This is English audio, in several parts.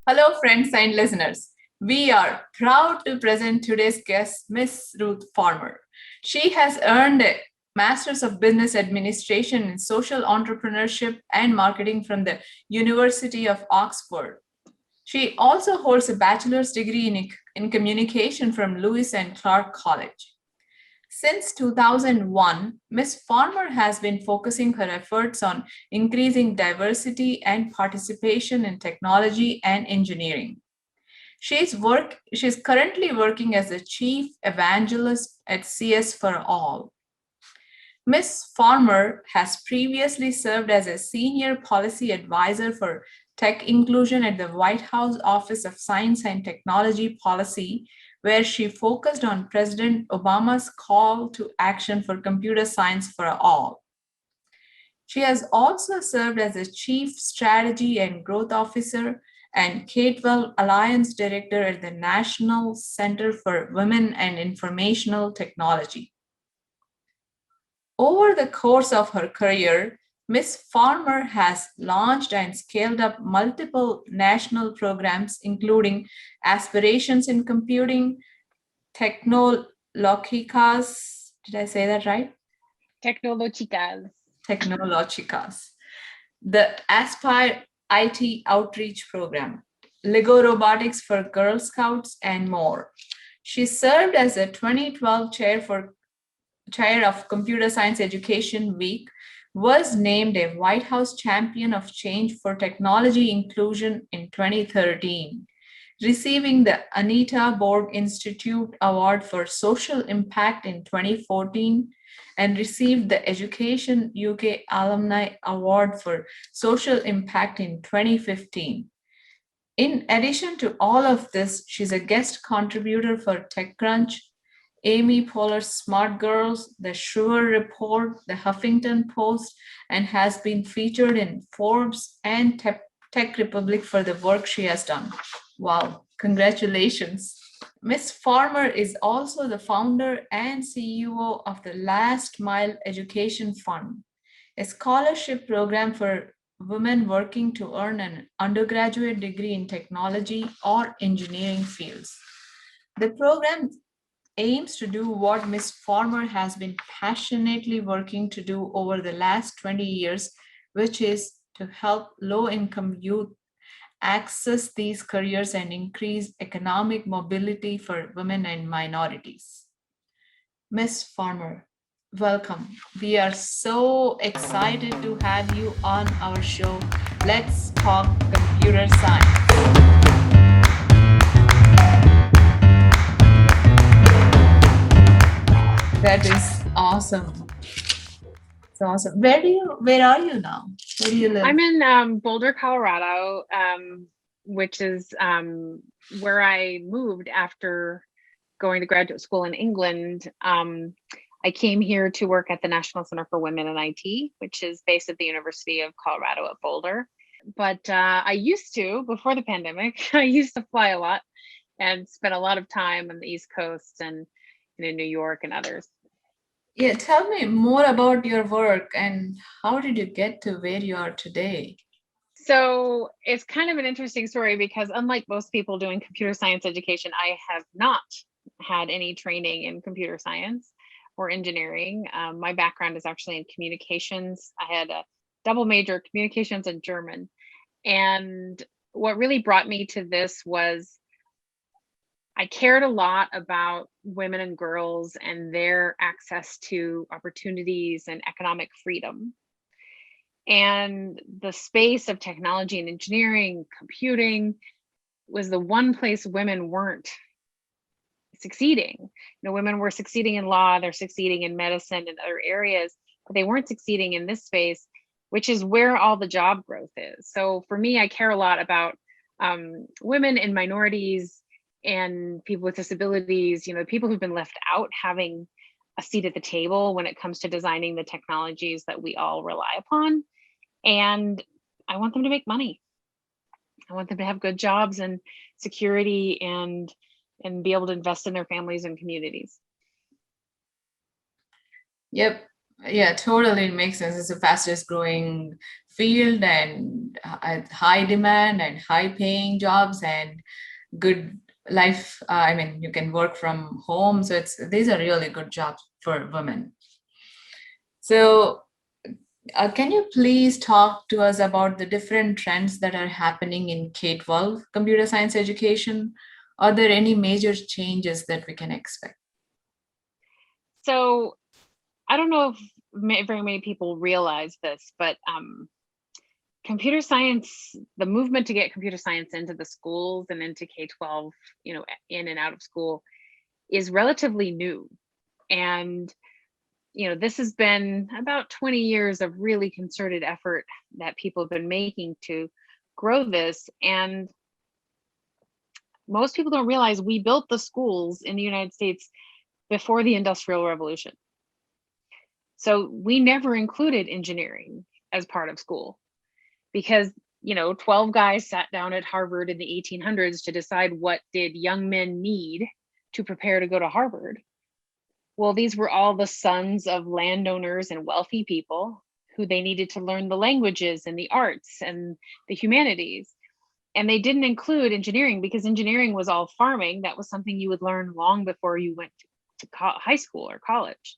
Hello, friends and listeners. We are proud to present today's guest, Miss Ruthe Farmer. She has earned a Master's of Business Administration in Social Entrepreneurship and Marketing from the University of Oxford. She also holds a bachelor's degree in communication from Lewis and Clark College. Since 2001, Ms. Farmer has been focusing her efforts on increasing diversity and participation in technology and engineering. She's currently working as the Chief Evangelist at CSforAll. Ms. Farmer has previously served as a Senior Policy Advisor for Tech Inclusion at the White House Office of Science and Technology Policy, where she focused on President Obama's call to action for computer science for all. She has also served as a Chief Strategy and Growth Officer and K-12 Alliance Director at the National Center for Women and Informational Technology. Over the course of her career, Ms. Farmer has launched and scaled up multiple national programs, including Aspirations in Computing, Technologicas, did I say that right? Technologicas, the Aspire IT Outreach Program, Lego Robotics for Girl Scouts, and more. She served as a 2012 chair of Computer Science Education Week, was named a White House Champion of Change for Technology Inclusion in 2013, receiving the Anita Borg Institute Award for Social Impact in 2014, and received the Education UK Alumni Award for Social Impact in 2015. In addition to all of this, she's a guest contributor for TechCrunch, Amy Poehler's Smart Girls, the Shriver Report, the Huffington Post, and has been featured in Forbes and Tech Republic for the work she has done. Wow, congratulations. Ms. Farmer is also the founder and CEO of the Last Mile Education Fund, a scholarship program for women working to earn an undergraduate degree in technology or engineering fields. The program aims to do what Ms. Farmer has been passionately working to do over the last 20 years, which is to help low-income youth access these careers and increase economic mobility for women and minorities. Ms. Farmer, welcome. We are so excited to have you on our show. Let's talk computer science. That is awesome. It's awesome. Where are you now? Where do you live? I'm in Boulder, Colorado, which is where I moved after going to graduate school in England. I came here to work at the National Center for Women in IT, which is based at the University of Colorado at Boulder. But I used to, before the pandemic, I used to fly a lot and spent a lot of time on the East Coast and in New York and others. Yeah, tell me more about your work and how did you get to where you are today? So it's kind of an interesting story because unlike most people doing computer science education, I have not had any training in computer science or engineering. My background is actually in communications. I had a double major, communications and German. And what really brought me to this was I cared a lot about women and girls and their access to opportunities and economic freedom. And the space of technology and engineering, computing was the one place women weren't succeeding. You know, women were succeeding in law, they're succeeding in medicine and other areas, but they weren't succeeding in this space, which is where all the job growth is. So for me, I care a lot about women and minorities and people with disabilities, you know, people who've been left out having a seat at the table when it comes to designing the technologies that we all rely upon. And I want them to make money. I want them to have good jobs and security and be able to invest in their families and communities. Yep, Yeah, totally. It makes sense. It's the fastest growing field and high demand and high paying jobs and good life. I mean, you can work from home. So these are really good jobs for women. So can you please talk to us about the different trends that are happening in K-12 computer science education? Are there any major changes that we can expect? So I don't know if very many people realize this, but computer science, the movement to get computer science into the schools and into K-12, in and out of school, is relatively new. And this has been about 20 years of really concerted effort that people have been making to grow this. And most people don't realize we built the schools in the United States before the Industrial Revolution. So we never included engineering as part of school because 12 guys sat down at Harvard in the 1800s to decide what did young men need to prepare to go to Harvard. Well, these were all the sons of landowners and wealthy people who they needed to learn the languages and the arts and the humanities. And they didn't include engineering because engineering was all farming. That was something you would learn long before you went to high school or college.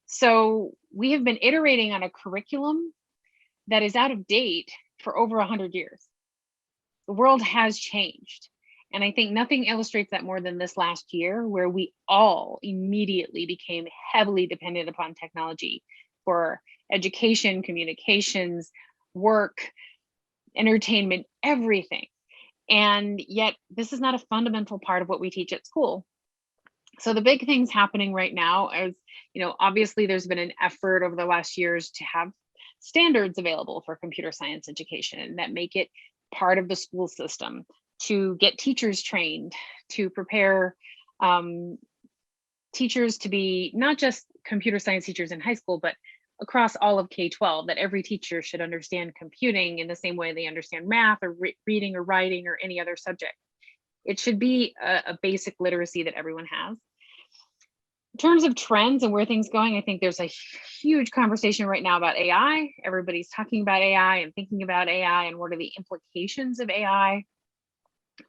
So we have been iterating on a curriculum that is out of date for over 100 years. The world has changed. And I think nothing illustrates that more than this last year, where we all immediately became heavily dependent upon technology for education, communications, work, entertainment, everything. And yet this is not a fundamental part of what we teach at school. So the big things happening right now is, obviously there's been an effort over the last years to have standards available for computer science education that make it part of the school system, to get teachers trained, to prepare teachers to be not just computer science teachers in high school, but across all of K-12, that every teacher should understand computing in the same way they understand math or reading or writing or any other subject. It should be a basic literacy that everyone has. In terms of trends and where things going, I think there's a huge conversation right now about AI. Everybody's talking about AI and thinking about AI and what are the implications of AI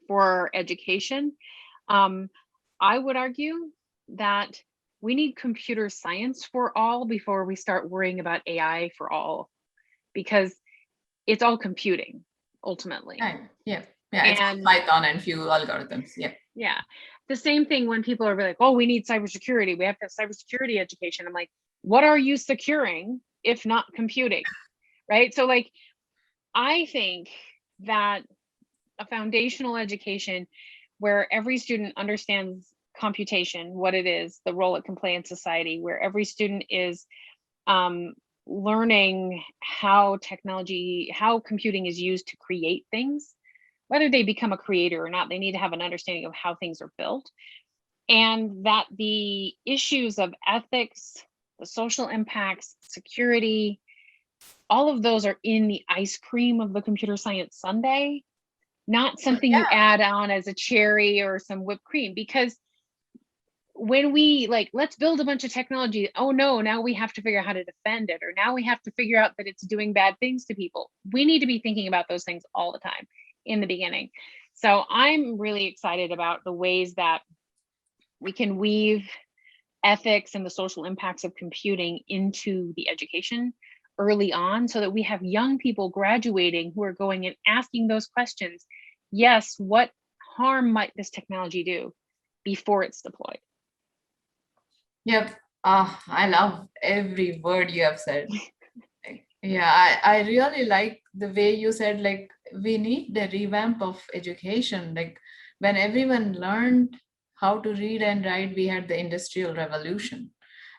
for education. I would argue that we need computer science for all before we start worrying about AI for all, because it's all computing ultimately. Yeah. It's Python and few algorithms. Yeah. The same thing when people are like, oh, we need cybersecurity. We have to have cybersecurity education. I'm like, what are you securing if not computing? Right. So I think that a foundational education where every student understands computation, what it is, the role it can play in society, where every student is learning how computing is used to create things, whether they become a creator or not, they need to have an understanding of how things are built, and that the issues of ethics, the social impacts, security, all of those are in the ice cream of the computer science sundae, not something you add on as a cherry or some whipped cream. Because when we let's build a bunch of technology, oh no, now we have to figure out how to defend it, or now we have to figure out that it's doing bad things to people. We need to be thinking about those things all the time in the beginning. So I'm really excited about the ways that we can weave ethics and the social impacts of computing into the education early on, so that we have young people graduating who are going and asking those questions. Yes, what harm might this technology do before it's deployed? Yep. I love every word you have said. Yeah, I really like the way you said, we need the revamp of education. When everyone learned how to read and write, we had the Industrial Revolution.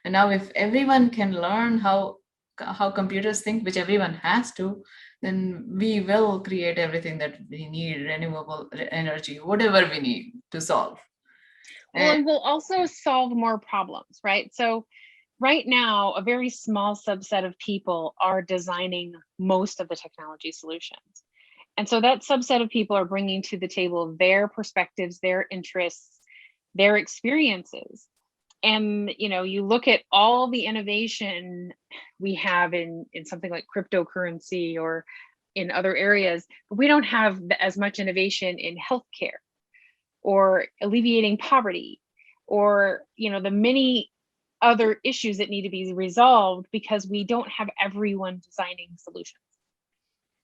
And now if everyone can learn how computers think, which everyone has to, then we will create everything that we need, renewable energy, whatever we need to solve. Well, and we'll also solve more problems, right? So right now, a very small subset of people are designing most of the technology solutions. And so that subset of people are bringing to the table their perspectives, their interests, their experiences. And, you look at all the innovation we have in something like cryptocurrency or in other areas, but we don't have as much innovation in healthcare or alleviating poverty or, the many other issues that need to be resolved because we don't have everyone designing solutions.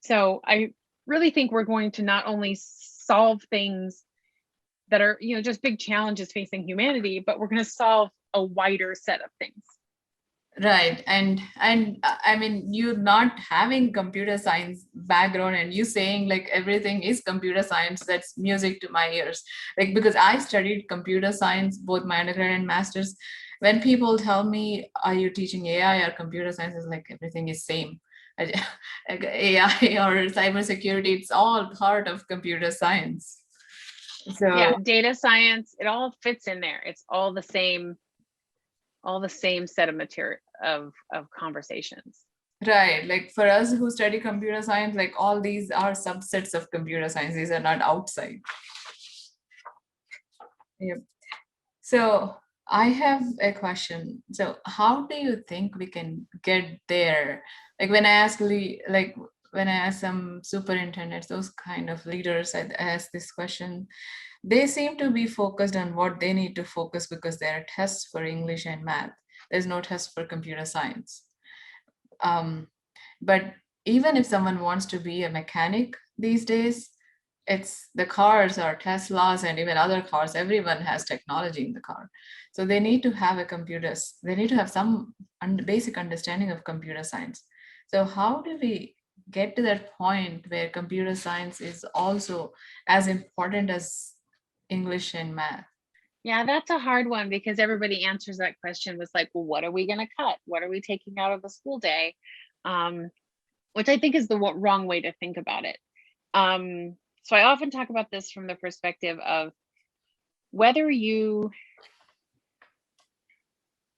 So I really think we're going to not only solve things that are, just big challenges facing humanity, but we're going to solve a wider set of things. Right. And I mean, you not having computer science background and you saying like everything is computer science, that's music to my ears. Like, because I studied computer science, both my undergrad and master's. When people tell me, are you teaching AI or computer science? It's like everything is same. Like AI or cybersecurity, it's all part of computer science. So yeah, data science, it all fits in there. It's all the same set of material of conversations. right, like for us who study computer science, like all these are subsets of computer science. These are not outside. Yep. So I have a question. So how do you think we can get there? Like when I ask like when I ask some superintendents, those kind of leaders, I ask this question. They seem to be focused on what they need to focus because there are tests for English and math. There's no test for computer science. Um, but even if someone wants to be a mechanic these days, it's the cars or Teslas and even other cars, everyone has technology in the car. So they need to have they need to have some basic understanding of computer science. So how do we get to that point where computer science is also as important as English and math? Yeah, that's a hard one because everybody answers that question with like, well, what are we going to cut? What are we taking out of the school day? Which I think is the wrong way to think about it. So I often talk about this from the perspective of whether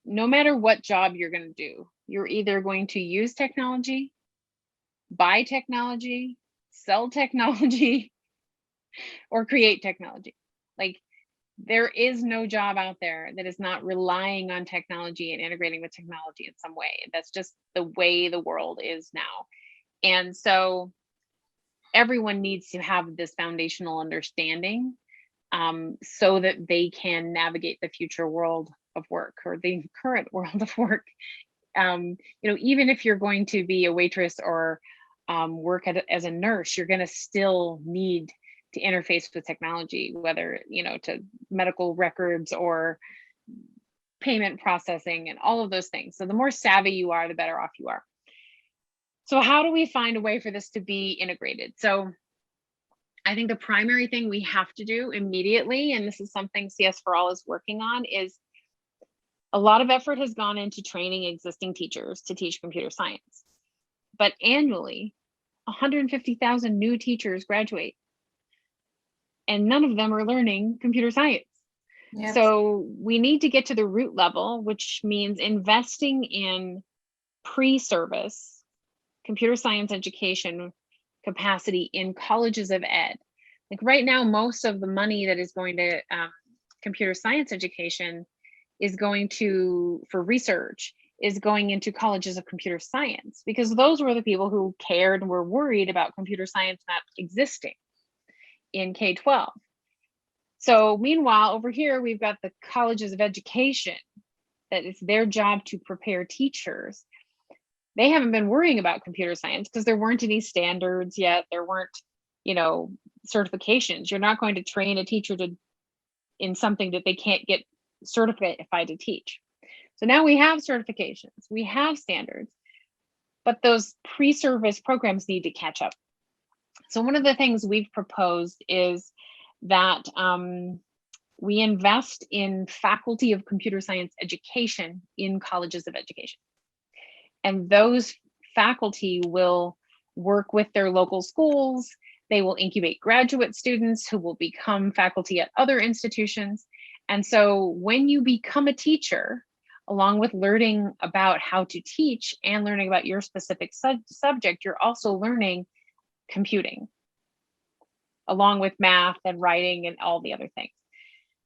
no matter what job you're going to do, you're either going to use technology, buy technology, sell technology, or create technology. Like there is no job out there that is not relying on technology and integrating with technology in some way. That's just the way the world is now. And so everyone needs to have this foundational understanding so that they can navigate the future world of work or the current world of work. Even if you're going to be a waitress or work as a nurse, you're going to still need to interface with technology, whether, to medical records or payment processing and all of those things. So the more savvy you are, the better off you are. So how do we find a way for this to be integrated? So I think the primary thing we have to do immediately, and this is something CSforAll is working on, is a lot of effort has gone into training existing teachers to teach computer science. But annually, 150,000 new teachers graduate, and none of them are learning computer science. Yep. So we need to get to the root level, which means investing in pre-service computer science education capacity in colleges of ed. Like right now, most of the money that is going to computer science education is going for research, is going into colleges of computer science, because those were the people who cared and were worried about computer science not existing in K-12. So meanwhile, over here, we've got the colleges of education that it's their job to prepare teachers. They haven't been worrying about computer science because there weren't any standards yet. There weren't, certifications. You're not going to train a teacher in something that they can't get certified to teach. So now we have certifications, we have standards, but those pre-service programs need to catch up. So one of the things we've proposed is that we invest in faculty of computer science education in colleges of education. And those faculty will work with their local schools. They will incubate graduate students who will become faculty at other institutions. And so when you become a teacher, along with learning about how to teach and learning about your specific subject, you're also learning computing, along with math and writing and all the other things.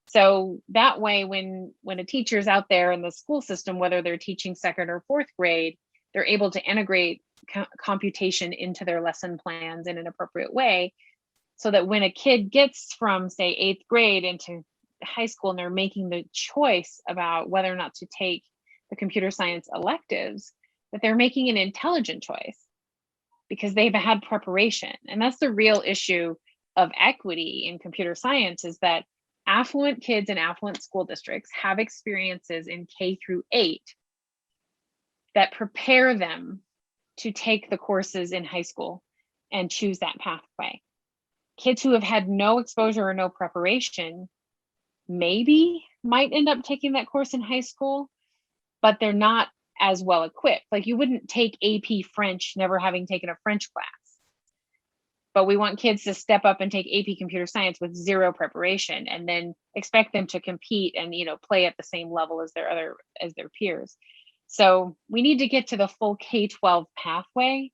So that way, when a teacher's out there in the school system, whether they're teaching 2nd or 4th grade, they're able to integrate computation into their lesson plans in an appropriate way, so that when a kid gets from, say, 8th grade into high school and they're making the choice about whether or not to take the computer science electives, that they're making an intelligent choice because they've had preparation. And that's the real issue of equity in computer science, is that affluent kids in affluent school districts have experiences in K-8 that prepare them to take the courses in high school and choose that pathway. Kids who have had no exposure or no preparation maybe might end up taking that course in high school, but they're not as well equipped. Like, you wouldn't take AP French never having taken a French class. But we want kids to step up and take AP Computer Science with zero preparation, and then expect them to compete and, play at the same level as their peers. So we need to get to the full K-12 pathway,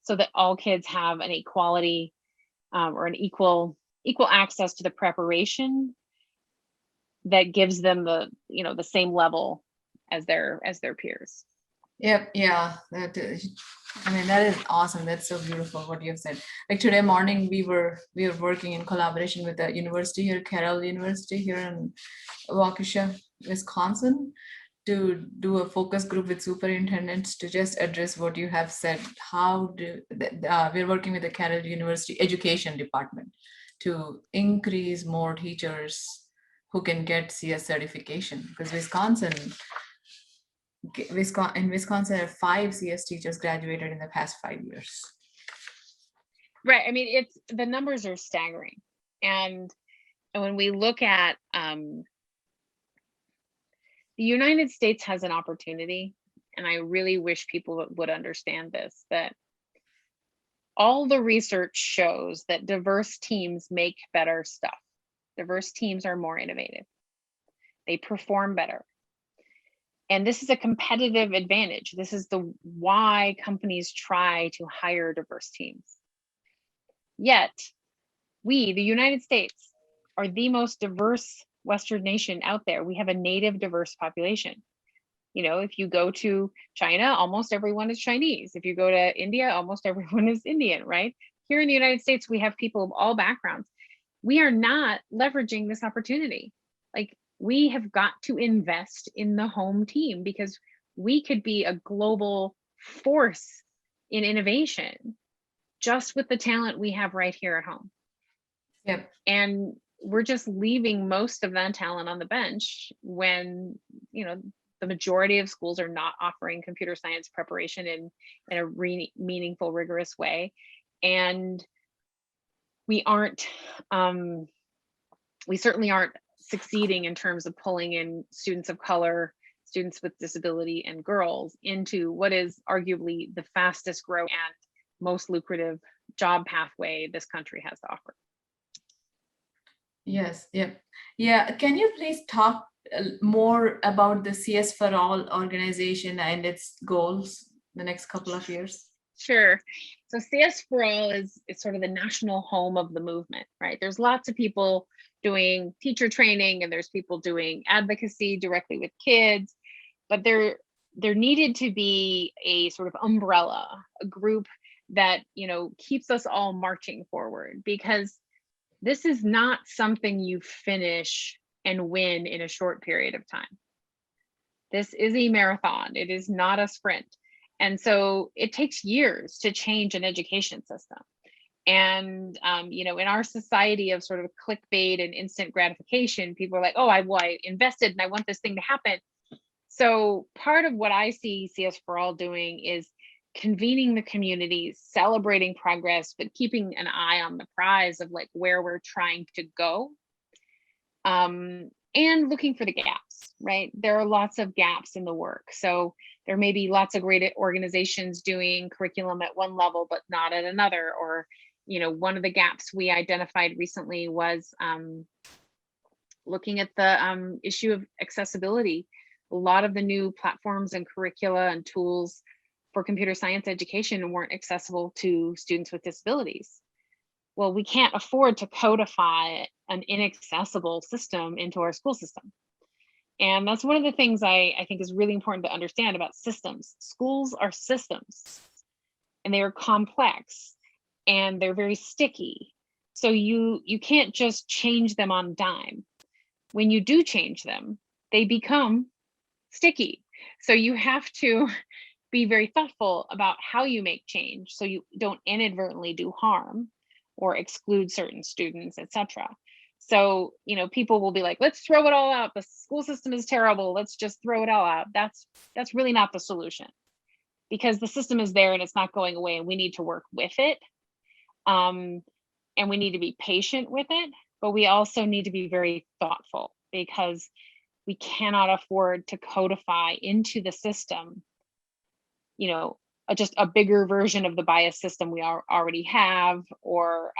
so that all kids have an equality, or an equal access to the preparation that gives them the same level as their peers. Yep. Yeah. That is awesome. That's so beautiful what you've said. Like, today morning, we were working in collaboration with the university here, Carroll University here in Waukesha, Wisconsin, to do a focus group with superintendents to just address what you have said. We're working with the Carroll University Education Department to increase more teachers who can get CS certification, because in Wisconsin, 5 CS teachers graduated in the past 5 years. Right. I mean, the numbers are staggering. And when we look at the United States has an opportunity, and I really wish people would understand this, that all the research shows that diverse teams make better stuff. Diverse teams are more innovative. They perform better. And this is a competitive advantage. This is why companies try to hire diverse teams. Yet, we, the United States, are the most diverse Western nation out there. We have a native diverse population. If you go to China, almost everyone is Chinese. If you go to India, almost everyone is Indian, right? Here in the United States, we have people of all backgrounds. We are not leveraging this opportunity. Like, we have got to invest in the home team, because we could be a global force in innovation just with the talent we have right here at home. Yep. And we're just leaving most of that talent on the bench when, the majority of schools are not offering computer science preparation in a really meaningful, rigorous way. And we certainly aren't succeeding in terms of pulling in students of color, students with disability, and girls into what is arguably the fastest growing and most lucrative job pathway this country has to offer. Yes. Yep. Yeah. Can you please talk more about the CSforAll organization and its goals the next couple of years? Sure. So CSforAll is sort of the national home of the movement, right? There's lots of people doing teacher training, and there's people doing advocacy directly with kids, but there needed to be a sort of umbrella, a group that, keeps us all marching forward, because this is not something you finish and win in a short period of time. This is a marathon. It is not a sprint. And so it takes years to change an education system. And, in our society of sort of clickbait and instant gratification, people are like, oh, I invested and I want this thing to happen. So part of what I see CSforAll doing is convening the communities, celebrating progress, but keeping an eye on the prize of, like, where we're trying to go, and looking for the gaps, right? There are lots of gaps in the work. So there may be lots of great organizations doing curriculum at one level, but not at another. Or, one of the gaps we identified recently was looking at the issue of accessibility. A lot of the new platforms and curricula and tools for computer science education weren't accessible to students with disabilities. well, we can't afford to codify an inaccessible system into our school system. And that's one of the things I think is really important to understand about systems. Schools are systems, and they are complex, and they're very sticky. So you can't just change them on a dime. When you do change them, they become sticky. So you have to be very thoughtful about how you make change so you don't inadvertently do harm or exclude certain students, etc. So, people will be like, let's throw it all out. The school system is terrible. Let's just throw it all out. That's really not the solution, because the system is there and it's not going away, and we need to work with it. And we need to be patient with it, but we also need to be very thoughtful, because we cannot afford to codify into the system, just a bigger version of the bias system we already have, or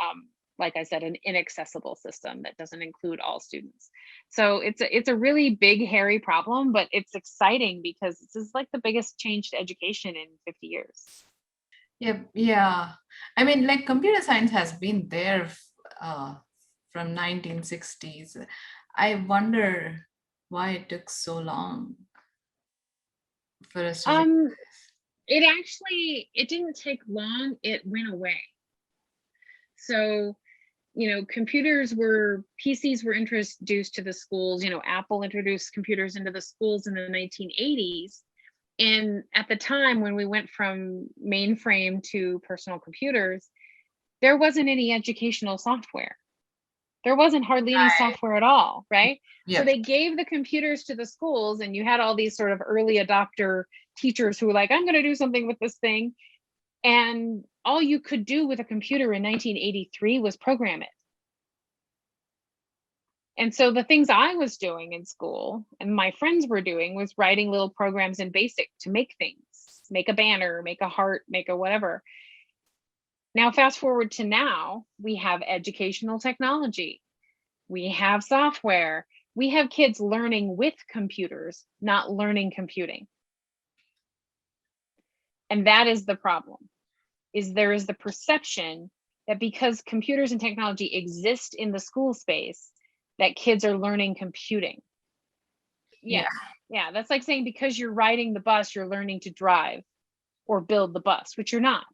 like I said, an inaccessible system that doesn't include all students. So it's a really big, hairy problem, but it's exciting because this is like the biggest change to education in 50 years. Yeah. I mean, like, computer science has been there from 1960s. I wonder why it took so long for us to It didn't take long. It went away. So, PCs were introduced to the schools. Apple introduced computers into the schools in the 1980s. And at the time when we went from mainframe to personal computers, there wasn't any educational software. There wasn't hardly any software at all, right? So they gave the computers to the schools, and you had all these sort of early adopter teachers who were like, I'm going to do something with this thing. And all you could do with a computer in 1983 was program it. And so the things I was doing in school and my friends were doing was writing little programs in BASIC to make things, make a banner, make a heart, make a whatever. Now, fast forward to now, we have educational technology. We have software. We have kids learning with computers, not learning computing. And that is the problem, is there is the perception that because computers and technology exist in the school space, that kids are learning computing. Yeah. That's like saying because you're riding the bus, you're learning to drive or build the bus, which you're not.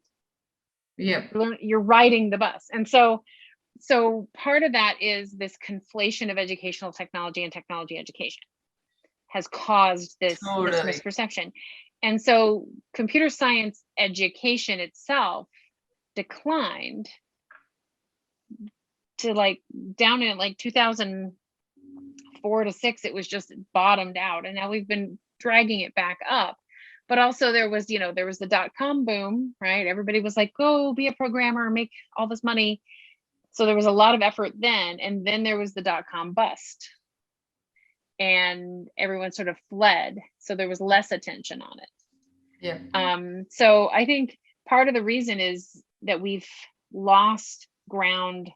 You're riding the bus. And so part of that is this conflation of educational technology and technology education has caused this misperception. And so computer science education itself declined to down in 2004 to 6, it was just bottomed out, and now we've been dragging it back up. But also there was the dot-com boom, right? Everybody was like, go be a programmer, make all this money. So there was a lot of effort then, and then there was the dot-com bust, and everyone sort of fled, so there was less attention on it. So I think part of the reason is that we've lost ground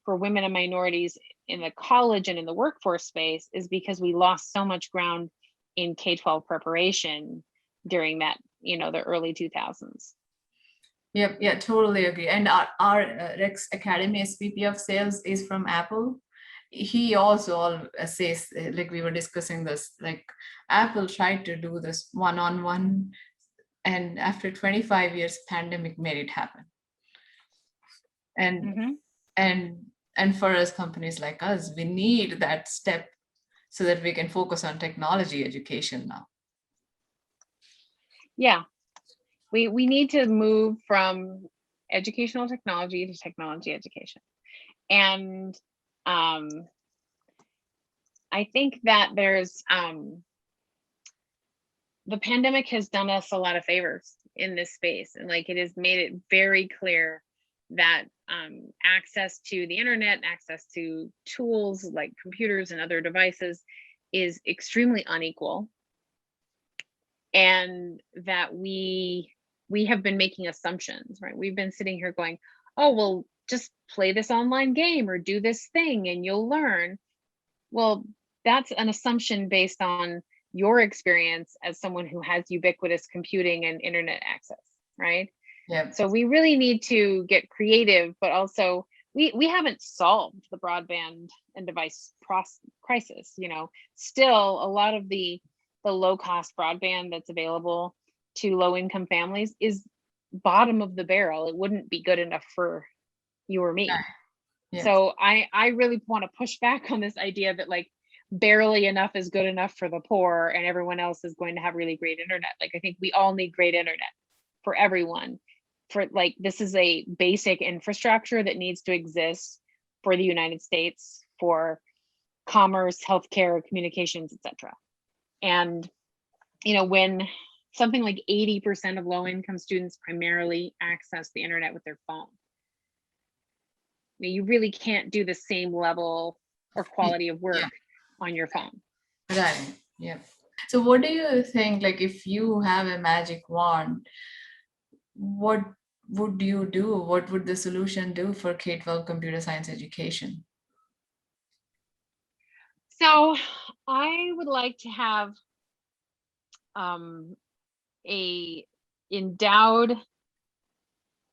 for women and minorities in the college and in the workforce space, is because we lost so much ground in K-12 preparation during that, the early 2000s. Yeah, totally agree. And our Rex Academy SVP of sales is from Apple. He also says, like we were discussing this, like Apple tried to do this one-on-one, and after 25 years, pandemic made it happen. And and for us, companies like us, we need that step so that we can focus on technology education now. Yeah, we need to move from educational technology to technology education. And I think that there's the pandemic has done us a lot of favors in this space, and it has made it very clear that access to the internet, access to tools like computers and other devices is extremely unequal, and that we have been making assumptions, right? We've been sitting here going, oh, well, just play this online game or do this thing and you'll learn. Well, that's an assumption based on your experience as someone who has ubiquitous computing and internet access, right? So we really need to get creative, but also we haven't solved the broadband and device crisis. Still a lot of the low cost broadband that's available to low income families is bottom of the barrel. It wouldn't be good enough for you or me. Yes. So I really want to push back on this idea that like barely enough is good enough for the poor and everyone else is going to have really great internet. Like, I think we all need great internet for everyone. For like, this is a basic infrastructure that needs to exist for the United States for commerce, healthcare, communications, etc. And when something like 80% of low income students primarily access the internet with their phone, you really can't do the same level or quality of work on your phone. Right. Yeah. So what do you think, like, if you have a magic wand, what would you do? What would the solution do for K-12 computer science education? So I would like to have a endowed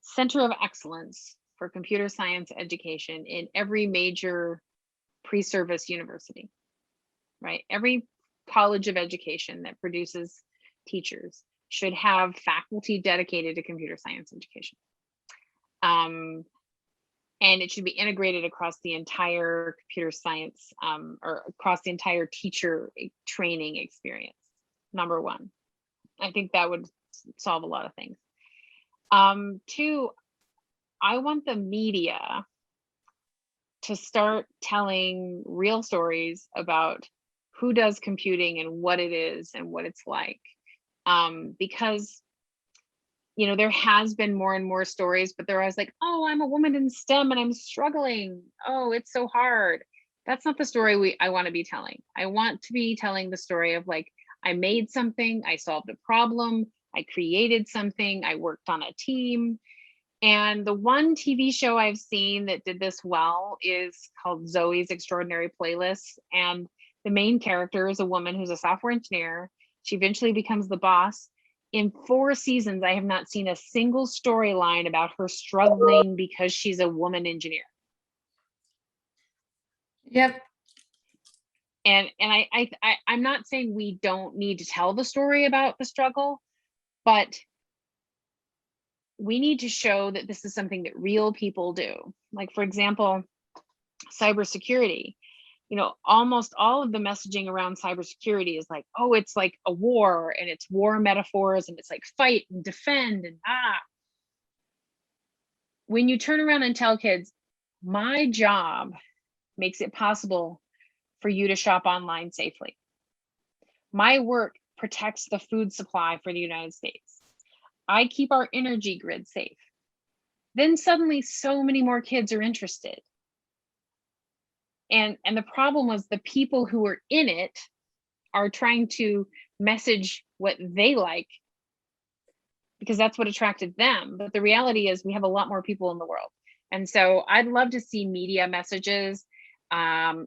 center of excellence for computer science education in every major pre-service university, right? Every college of education that produces teachers should have faculty dedicated to computer science education. And it should be integrated across the entire computer science or across the entire teacher training experience. Number one, I think that would solve a lot of things. Two, I want the media to start telling real stories about who does computing and what it is and what it's like. Because there has been more and more stories, but they're always like, oh, I'm a woman in STEM and I'm struggling. Oh, it's so hard. That's not the story I want to be telling. I want to be telling the story of like, I made something, I solved a problem, I created something, I worked on a team. And the one TV show I've seen that did this well is called Zoe's Extraordinary Playlist. And the main character is a woman who's a software engineer. She eventually becomes the boss. In 4 seasons, I have not seen a single storyline about her struggling because she's a woman engineer. Yep. And I'm not saying we don't need to tell the story about the struggle, but we need to show that this is something that real people do. Like, for example, cybersecurity. Almost all of the messaging around cybersecurity is like, oh, it's like a war and it's war metaphors and it's like fight and defend and When you turn around and tell kids, my job makes it possible for you to shop online safely. My work protects the food supply for the United States. I keep our energy grid safe. Then suddenly so many more kids are interested. And the problem was the people who are in it are trying to message what they like because that's what attracted them. But the reality is we have a lot more people in the world. And so I'd love to see media messages,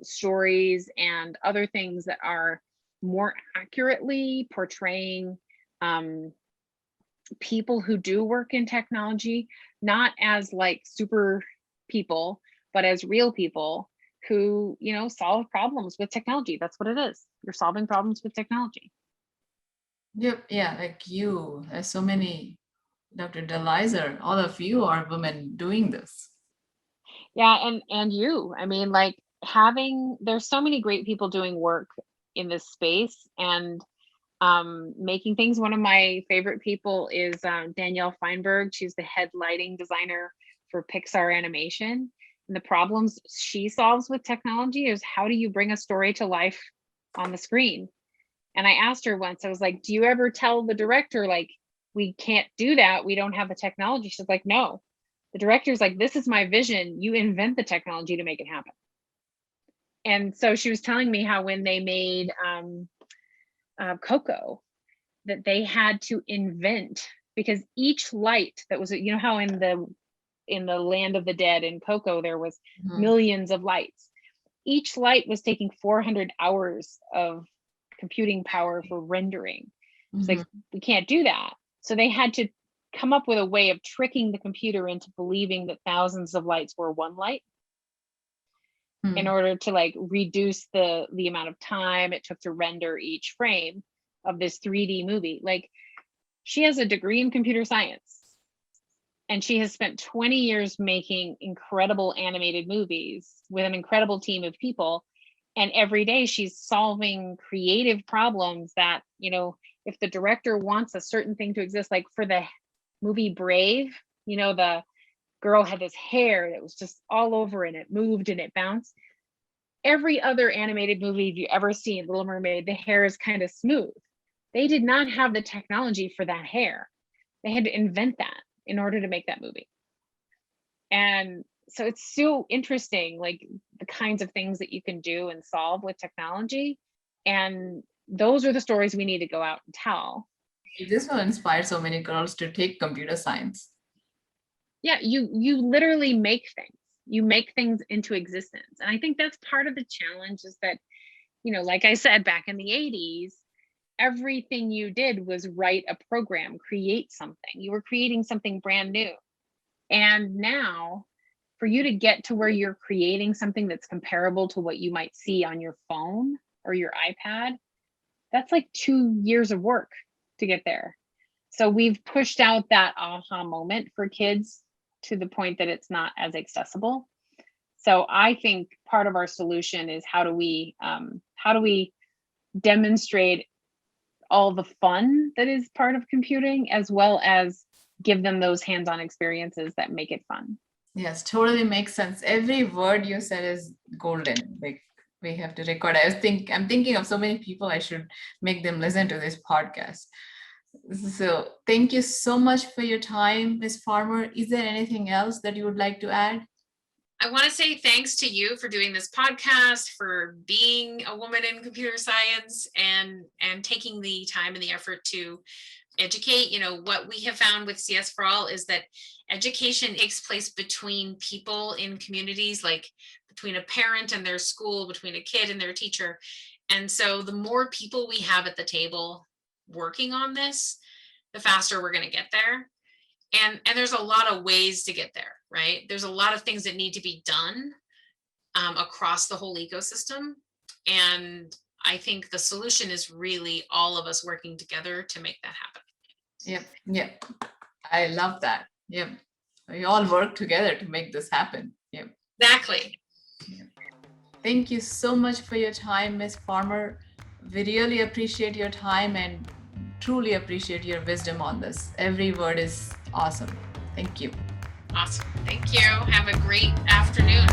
stories, and other things that are more accurately portraying people who do work in technology, not as like super people, but as real people who, solve problems with technology. That's what it is. You're solving problems with technology. Yep. Yeah. Like you, there's so many, Dr. Delizer, all of you are women doing this. Yeah. And you, I mean, like there's so many great people doing work in this space and making things. One of my favorite people is Danielle Feinberg. She's the head lighting designer for Pixar Animation. And the problems she solves with technology is how do you bring a story to life on the screen? And I asked her once, I was like, do you ever tell the director, like, we can't do that, we don't have the technology? She's like, no. The director's like, this is my vision, you invent the technology to make it happen. And so she was telling me how when they made Coco, that they had to invent, because each light that was, how in the land of the dead in Coco there was millions of lights. Each light was taking 400 hours of computing power for rendering. It's like, we can't do that. So they had to come up with a way of tricking the computer into believing that thousands of lights were one light in order to like reduce the amount of time it took to render each frame of this 3D movie. Like, she has a degree in computer science and she has spent 20 years making incredible animated movies with an incredible team of people. And every day she's solving creative problems that, you know, if the director wants a certain thing to exist, like for the movie Brave, you know, the girl had this hair that was just all over and it moved and it bounced. Every other animated movie you ever seen, Little Mermaid, the hair is kind of smooth. They did not have the technology for that hair. They had to invent that in order to make that movie. And so it's so interesting, like the kinds of things that you can do and solve with technology. And those are the stories we need to go out and tell. This will inspire so many girls to take computer science. Yeah, you literally make things. You make things into existence. And I think that's part of the challenge, is that, you know, like I said, back in the 80s, everything you did was write a program, create something. You were creating something brand new. And now, for you to get to where you're creating something that's comparable to what you might see on your phone or your iPad, that's like 2 years of work to get there. So we've pushed out that aha moment for kids to the point that it's not as accessible. So I think part of our solution is how do we demonstrate all the fun that is part of computing, as well as give them those hands-on experiences that make it fun. Yes, totally makes sense. Every word you said is golden. Like, we have to record. I'm thinking of so many people. I should make them listen to this podcast. So thank you so much for your time, Ms. Farmer. Is there anything else that you would like to add? I want to say thanks to you for doing this podcast, for being a woman in computer science, and taking the time and the effort to educate. You know, what we have found with CSforAll is that education takes place between people in communities, like between a parent and their school, between a kid and their teacher. And so the more people we have at the table working on this, the faster we're going to get there. And there's a lot of ways to get there, right? There's a lot of things that need to be done across the whole ecosystem. And I think the solution is really all of us working together to make that happen. Yep. I love that. Yep. We all work together to make this happen. Yep. Exactly. Yep. Thank you so much for your time, Ms. Farmer. We really appreciate your time and truly appreciate your wisdom on this. Every word is awesome. Thank you. Awesome. Thank you. Have a great afternoon.